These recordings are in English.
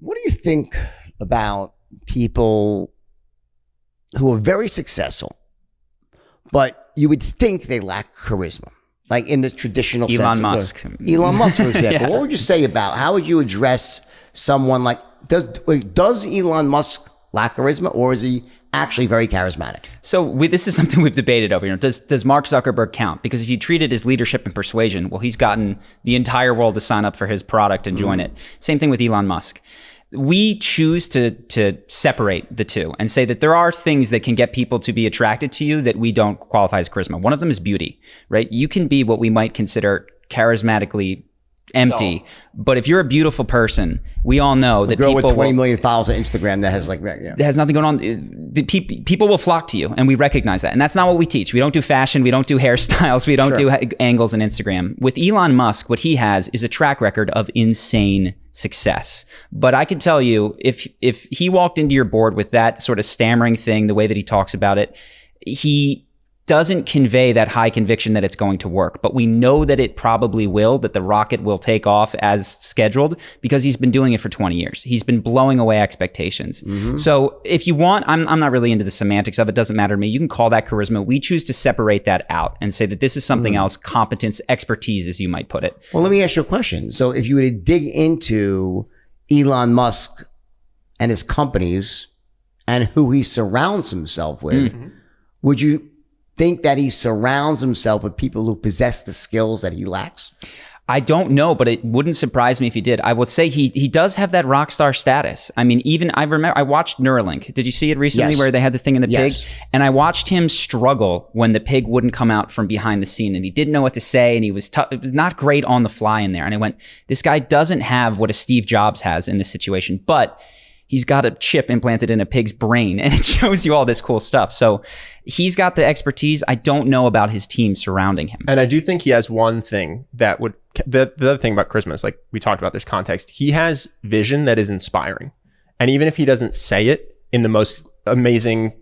What do you think about people who are very successful, but you would think they lack charisma? Like in the traditional sense. Elon Musk. Elon Musk, for example. Yeah. What would you say about, how would you address someone like, does Elon Musk lack charisma, or is he actually very charismatic? So this is something we've debated over. Does Mark Zuckerberg count? Because if you treat it as leadership and persuasion, well, he's gotten the entire world to sign up for his product and join it. Same thing with Elon Musk. We choose to separate the two and say that there are things that can get people to be attracted to you that we don't qualify as charisma. One of them is beauty, right? You can be what we might consider charismatically empty, but if you're a beautiful person, we all know that girl people with 20 million followers on Instagram that has like, yeah. That has nothing going on. People will flock to you, and we recognize that. And that's not what we teach. We don't do fashion. We don't do hairstyles. We don't do angles on Instagram. With Elon Musk, what he has is a track record of insane success. But I can tell you, if he walked into your board with that sort of stammering thing, the way that he talks about it, he doesn't convey that high conviction that it's going to work, but we know that it probably will, that the rocket will take off as scheduled because he's been doing it for 20 years. He's been blowing away expectations. So if you want, I'm not really into the semantics of it, doesn't matter to me. You can call that charisma. We choose to separate that out and say that this is something else, competence, expertise, as you might put it. Well, let me ask you a question. So if you were to dig into Elon Musk and his companies and who he surrounds himself with, would you think that he surrounds himself with people who possess the skills that he lacks? I don't know, but it wouldn't surprise me if he did. I would say he does have that rock star status. I mean, even I remember I watched Neuralink. Did you see it recently where they had the thing in the pig? And I watched him struggle when the pig wouldn't come out from behind the scene, and he didn't know what to say, and he was it was not great on the fly in there. And I went, this guy doesn't have what a Steve Jobs has in this situation, but he's got a chip implanted in a pig's brain, and it shows you all this cool stuff. So he's got the expertise. I don't know about his team surrounding him. And I do think he has one thing that would, the other thing about charisma is, like we talked about, there's context. He has vision that is inspiring. And even if he doesn't say it in the most amazing,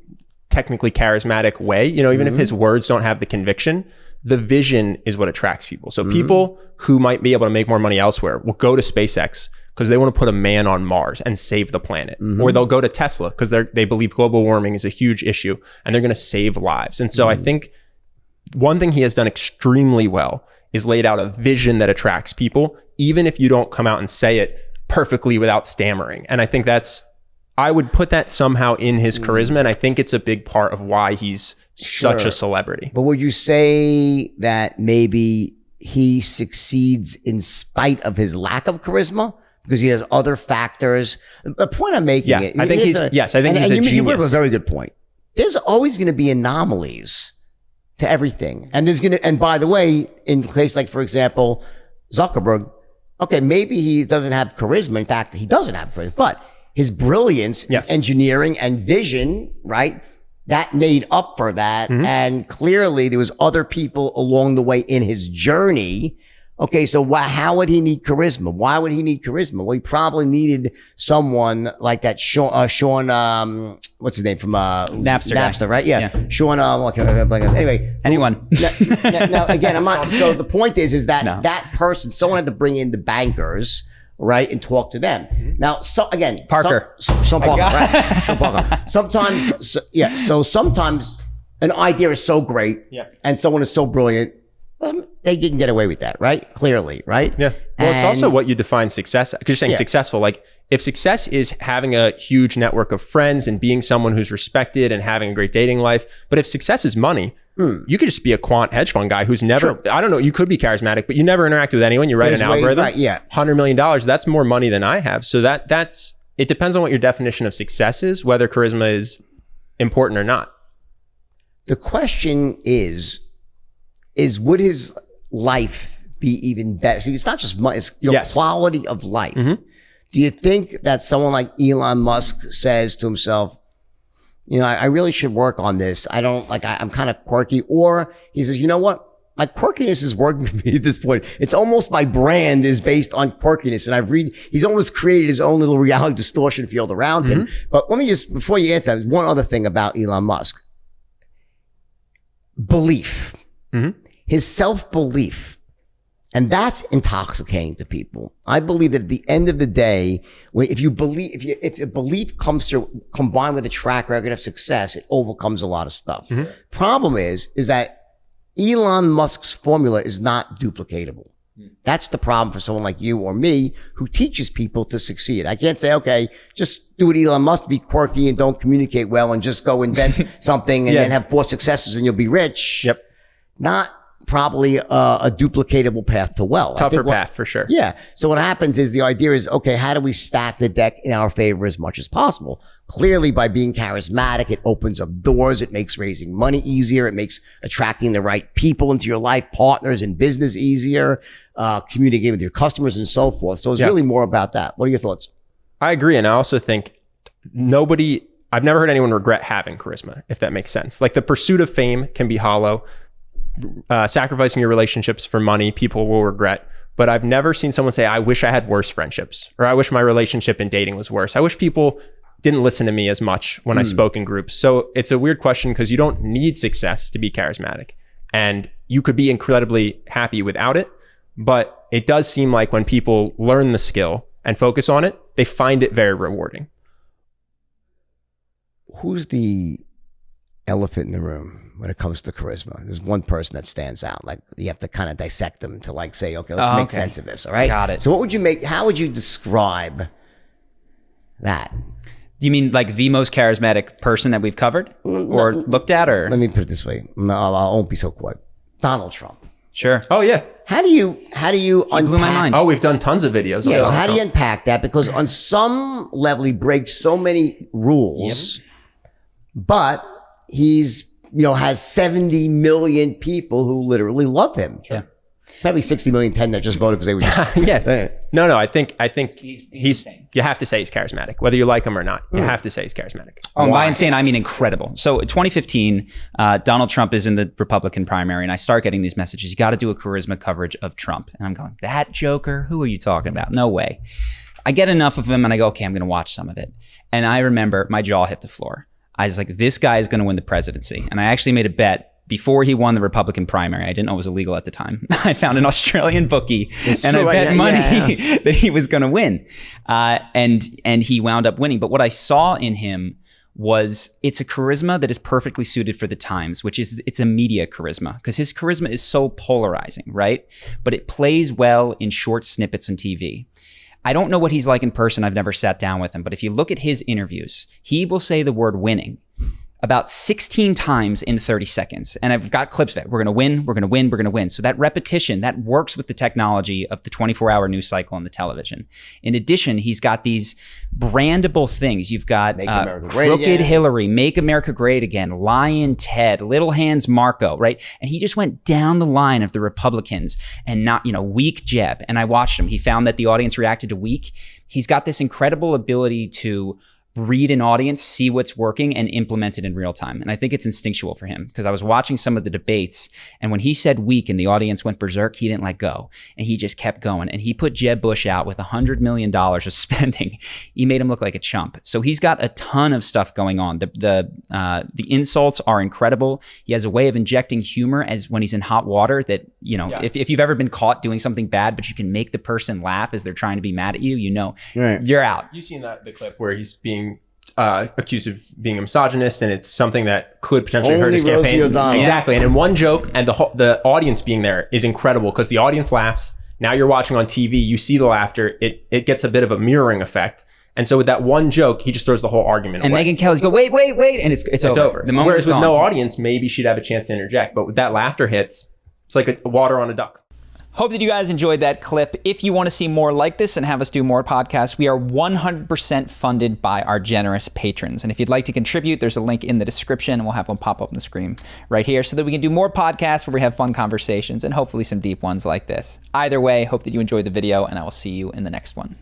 technically charismatic way, you know, even if his words don't have the conviction, the vision is what attracts people. So people who might be able to make more money elsewhere will go to SpaceX because they want to put a man on Mars and save the planet. Or they'll go to Tesla because they believe global warming is a huge issue and they're going to save lives. And so I think one thing he has done extremely well is laid out a vision that attracts people, even if you don't come out and say it perfectly without stammering. And I think I would put that somehow in his charisma. And I think it's a big part of why he's such a celebrity. But would you say that maybe he succeeds in spite of his lack of charisma? Because he has other factors. The point I'm making, I think he's a genius. You brought up a very good point. There's always going to be anomalies to everything, and by the way, in case like, for example, Zuckerberg, okay, maybe he doesn't have charisma. In fact, he doesn't have charisma, but his brilliance, engineering, and vision, right? That made up for that, and clearly there was other people along the way in his journey. Okay, so how would he need charisma? Why would he need charisma? Well, he probably needed someone like that Sean, what's his name from Napster, right? Yeah. Sean, anyway. Anyone. Now, again, I'm not, so the point is that that person, someone had to bring in the bankers, right, and talk to them. Now, so again, Parker. Sean Parker, right? Sean Parker. Sometimes, so sometimes an idea is so great and someone is so brilliant, they can get away with that, right? Clearly, right? Yeah. Well, it's also what you define success. Because you're saying successful. Like, if success is having a huge network of friends and being someone who's respected and having a great dating life, but if success is money, you could just be a quant hedge fund guy who's never, I don't know, you could be charismatic, but you never interact with anyone. You write an algorithm, $100 million, that's more money than I have. So that's, it depends on what your definition of success is, whether charisma is important or not. The question is would his life be even better? See, it's not just money, it's quality of life. Do you think that someone like Elon Musk says to himself, you know, I really should work on this. I'm kind of quirky. Or he says, you know what? My quirkiness is working for me at this point. It's almost my brand is based on quirkiness. And he's almost created his own little reality distortion field around him. But let me just, before you answer that, there's one other thing about Elon Musk. Belief. His self-belief And that's intoxicating to people. I believe that at the end of the day, if the belief comes to combined with a track record of success, it overcomes a lot of stuff. Problem is that Elon Musk's formula is not duplicatable. That's the problem for someone like you or me who teaches people to succeed. I can't say, okay, just do what Elon Musk, be quirky and don't communicate well and just go invent something and then have 4 successes and you'll be rich. Yep. Not probably a duplicatable path to wealth. Tougher path for sure. Yeah. So what happens is the idea is, okay, how do we stack the deck in our favor as much as possible? Clearly by being charismatic, it opens up doors. It makes raising money easier. It makes attracting the right people into your life, partners in business easier, communicating with your customers and so forth. So it's really more about that. What are your thoughts? I agree. And I also think I've never heard anyone regret having charisma, if that makes sense. Like the pursuit of fame can be hollow. Sacrificing your relationships for money, people will regret. But I've never seen someone say, I wish I had worse friendships, or I wish my relationship in dating was worse. I wish people didn't listen to me as much when I spoke in groups. So it's a weird question because you don't need success to be charismatic. And you could be incredibly happy without it. But it does seem like when people learn the skill and focus on it, they find it very rewarding. Who's the elephant in the room when it comes to charisma? There's one person that stands out. Like you have to kind of dissect them to like say, okay, let's make sense of this. All right. Got it. So how would you describe that? Do you mean like the most charismatic person that we've covered or looked at, or? Let me put it this way. I won't be so quick. Donald Trump. Sure. Oh yeah. How do you unpack? Blew my mind. Oh, we've done tons of videos. Yeah, so how do you unpack that? Because on some level, he breaks so many rules, but he's, has 70 million people who literally love him. Yeah. Probably 60 million, 10 that just voted because they were just. Yeah. No, I think he's you have to say he's charismatic, whether you like him or not. You have to say he's charismatic. Oh, and by insane, I mean incredible. So 2015, Donald Trump is in the Republican primary, and I start getting these messages. You got to do a charisma coverage of Trump. And I'm going, that joker? Who are you talking about? No way. I get enough of him and I go, okay, I'm going to watch some of it. And I remember my jaw hit the floor. I was like, this guy is going to win the presidency. And I actually made a bet before he won the Republican primary. I didn't know it was illegal at the time. I found an Australian bookie and I bet money that he was going to win. And he wound up winning. But what I saw in him was it's a charisma that is perfectly suited for the times, which is it's a media charisma because his charisma is so polarizing, right? But it plays well in short snippets on TV. I don't know what he's like in person. I've never sat down with him. But if you look at his interviews, he will say the word winning about 16 times in 30 seconds. And I've got clips of it. We're going to win. We're going to win. We're going to win. So that repetition, that works with the technology of the 24-hour news cycle on the television. In addition, he's got these brandable things. You've got Crooked Hillary, Make America Great Again, Lion Ted, Little Hands Marco, right? And he just went down the line of the Republicans and not, weak Jeb. And I watched him. He found that the audience reacted to weak. He's got this incredible ability to read an audience, see what's working, and implement it in real time. And I think it's instinctual for him because I was watching some of the debates, and when he said weak and the audience went berserk, he didn't let go. And he just kept going. And he put Jeb Bush out with $100 million of spending. He made him look like a chump. So he's got a ton of stuff going on. The insults are incredible. He has a way of injecting humor as when he's in hot water that, if you've ever been caught doing something bad, but you can make the person laugh as they're trying to be mad at you, you're out. You've seen the clip where he's being accused of being a misogynist, and it's something that could potentially hurt his campaign. Exactly. And in one joke, and the audience being there is incredible because the audience laughs. Now you're watching on TV, you see the laughter. It gets a bit of a mirroring effect. And so with that one joke, he just throws the whole argument away. And Megyn Kelly's go, wait, and it's over. The moment Whereas with no audience, maybe she'd have a chance to interject. But with that laughter hits, it's like a water on a duck. Hope that you guys enjoyed that clip. If you want to see more like this and have us do more podcasts, we are 100% funded by our generous patrons. And if you'd like to contribute, there's a link in the description, and we'll have one pop up on the screen right here so that we can do more podcasts where we have fun conversations and hopefully some deep ones like this. Either way, hope that you enjoyed the video, and I will see you in the next one.